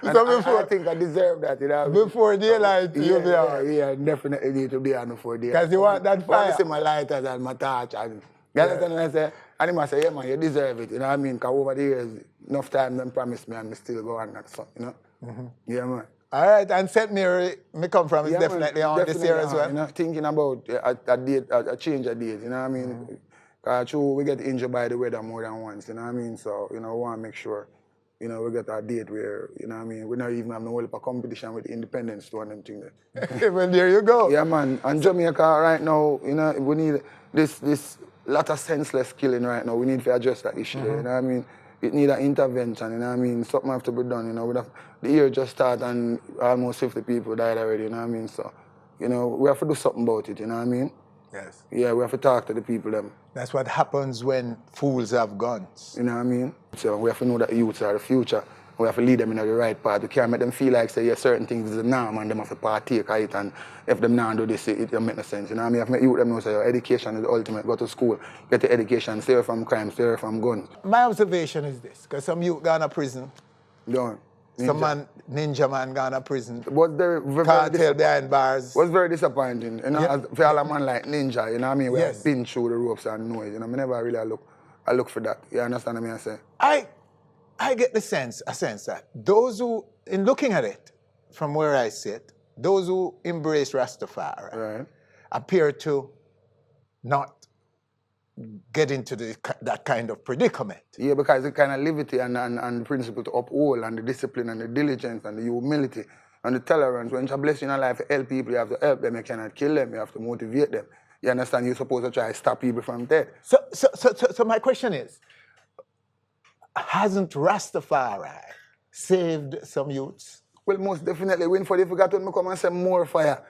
No. So before, I think I deserve that, you know. Before daylight, you'll be on. Yeah, definitely need to be on before daylight. Because you want that fire. I see my lighters and my torch. And, you understand what I say? And he must say, yeah, man, you deserve it, you know what I mean? Because over the years, enough time them promised me and me still go on that song, you know? Mm-hmm. Yeah, man. All right, and St. Mary, me come from, is definitely on this year as well. You know, thinking about a change of date, you know what I mean? Because we get injured by the weather more than once, you know what I mean? So, you know, we want to make sure, you know, we get a date where, you know what I mean, we not even have no whole competition with Independence to and them things there. Well, there you go. Yeah, man. And Jamaica right now, you know, we need this lot of senseless killing right now. We need to address that issue, you know what I mean? It need an intervention, you know what I mean? Something have to be done, you know. The year just started and almost 50 people died already, you know what I mean? So, you know, we have to do something about it, you know what I mean? Yes. Yeah, we have to talk to the people them. That's what happens when fools have guns. You know what I mean? So we have to know that the youths are the future. We have to lead them in the right path. We can't make them feel like, say, yeah, certain things is the norm and them have to partake of it. And if them not do this, it don't make no sense. You know what I mean? I have to make youth them know, say, education is the ultimate. Go to school, get the education, stay away from crime, stay away from guns. My observation is this, because some youth gone to prison. Don't. Some ninja man gone to prison. Cartel behind bars. Was very disappointing. You know, for all a man like Ninja, you know what I mean? We have been through the ropes and know it. You know, I never really look for that. You understand what I say? I get a sense that those who, in looking at it from where I sit, those who embrace Rastafari appear to not get into that kind of predicament. Yeah, because the kind of liberty and the principle to uphold and the discipline and the diligence and the humility and the tolerance. When you're blessed in your life to help people, you have to help them. You cannot kill them. You have to motivate them. You understand? You're supposed to try to stop people from death. So my question is, hasn't Rastafari saved some youths? Well, most definitely. When for the forgot when me come and say more fire.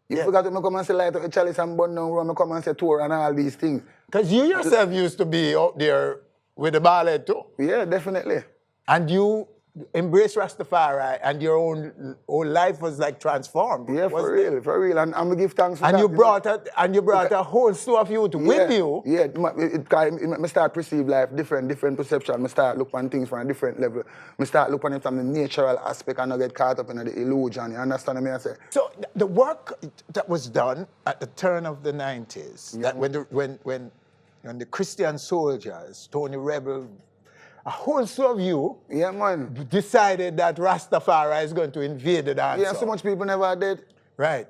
You forgot when me come and say light up a chalice and burn down road, me come and say tour and all these things. Because you yourself used to be out there with the ballet too. Yeah, definitely. And you embraced Rastafari and your own life was like transformed. Yeah, for real. And I'm give thanks for and that. You brought a whole slew of youth with you. Yeah, it start perceive life different perception. I start look on things from a different level. I start look on it from the natural aspect and not get caught up in the illusion. You understand what I say? So the work that was done at the turn of the 90s, that when the Christian soldiers, Tony Rebel, a whole slew of you decided that Rastafari is going to invade the dance. Yeah, so much people never did. Right.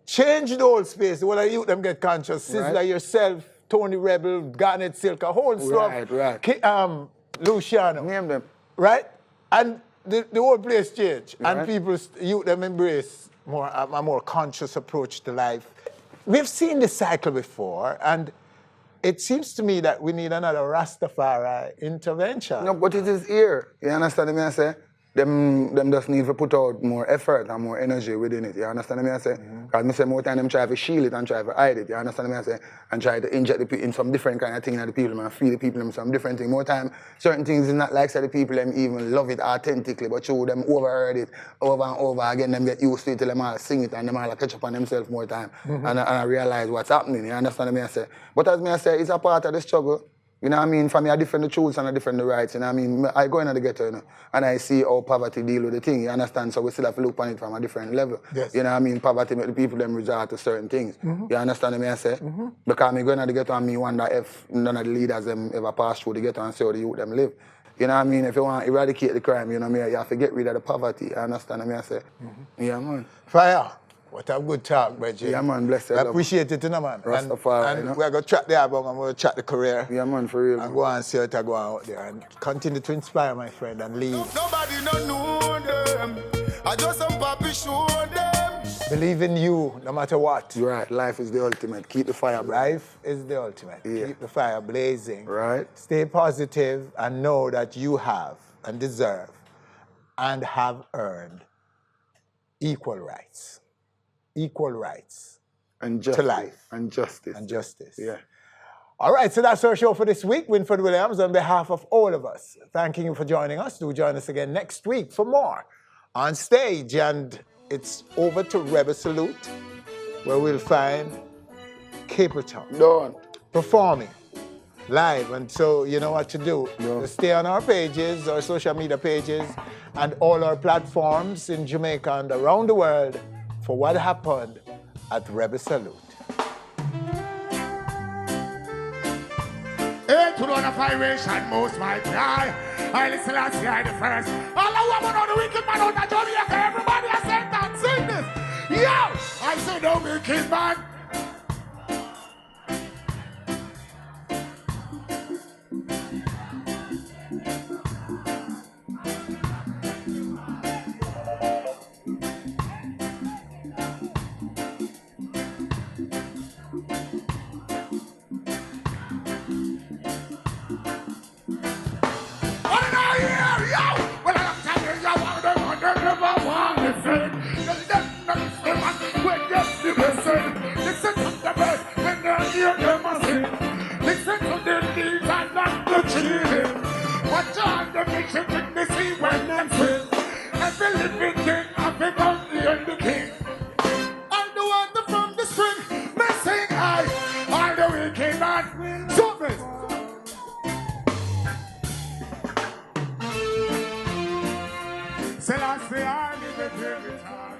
Change the whole space. All of you them get conscious. Sizzler yourself, Tony Rebel, Garnet Silk, a whole slew of Luciano. Name them. Right? And the whole place changed. And people, you them embrace a more conscious approach to life. We've seen this cycle before, and it seems to me that we need another Rastafari intervention. No, but it is here. You understand what I say? Them just need to put out more effort and more energy within it. You understand what I say? Because I say more time them try to shield it and try to hide it. You understand what I say? And try to inject the people in some different kind of thing that the people and feed the people in some different thing. More time, certain things is not like say the people them even love it authentically, but you them overheard it over and over again. Them get used to it till them all sing it and them all catch up on themselves more time. And I realize what's happening. You understand what I say? But as I say, it's a part of the struggle. You know what I mean? For me, I defend the truths and I defend the rights. You know what I mean? I go into the ghetto, you know, and I see how poverty deal with the thing. You understand? So we still have to look on it from a different level. Yes. You know what I mean? Poverty make the people them resort to certain things. You understand what I say? Because me go into the ghetto and me wonder if none of the leaders them ever pass through the ghetto and see how the youth them live. You know what I mean? If you want to eradicate the crime, you know what I mean? You have to get rid of the poverty. You understand what I say? Yeah, man. Fire. What a good talk, Bridget. Yeah, man, bless you. I appreciate it, man. Rastafari, and we're going to track the album and we're going to track the career. Yeah, man, for real. And go and see what I go out there and continue to inspire, my friend, and lead. Nobody don't know them. I just some papi show them. Believe in you, no matter what. You're right. Life is the ultimate. Keep the fire blazing. Life is the ultimate. Yeah. Keep the fire blazing. Right. Stay positive and know that you have and deserve and have earned equal rights. Equal rights and justice. To life. And justice. And justice. Yeah. All right, so that's our show for this week. Winford Williams, on behalf of all of us, thanking you for joining us. Do join us again next week for more On Stage. And it's over to Rebel Salute, where we'll find Capleton performing live. And so you know what to do. Just stay on our pages, our social media pages, and all our platforms in Jamaica and around the world for what happened at Rebel Salute. Hey, to the fire most my cry. I listen last year the first. All the women on the wicked man on the Jamaica, everybody I said that, sing this. Yo, I said no wicked man. Listen to the deeds and not the cheating. Watch all the pictures in the sea when them swim. Every living thing of it on the king. All the water from the spring, missing high. All the wicked man, surface. Selassie, I live it every time.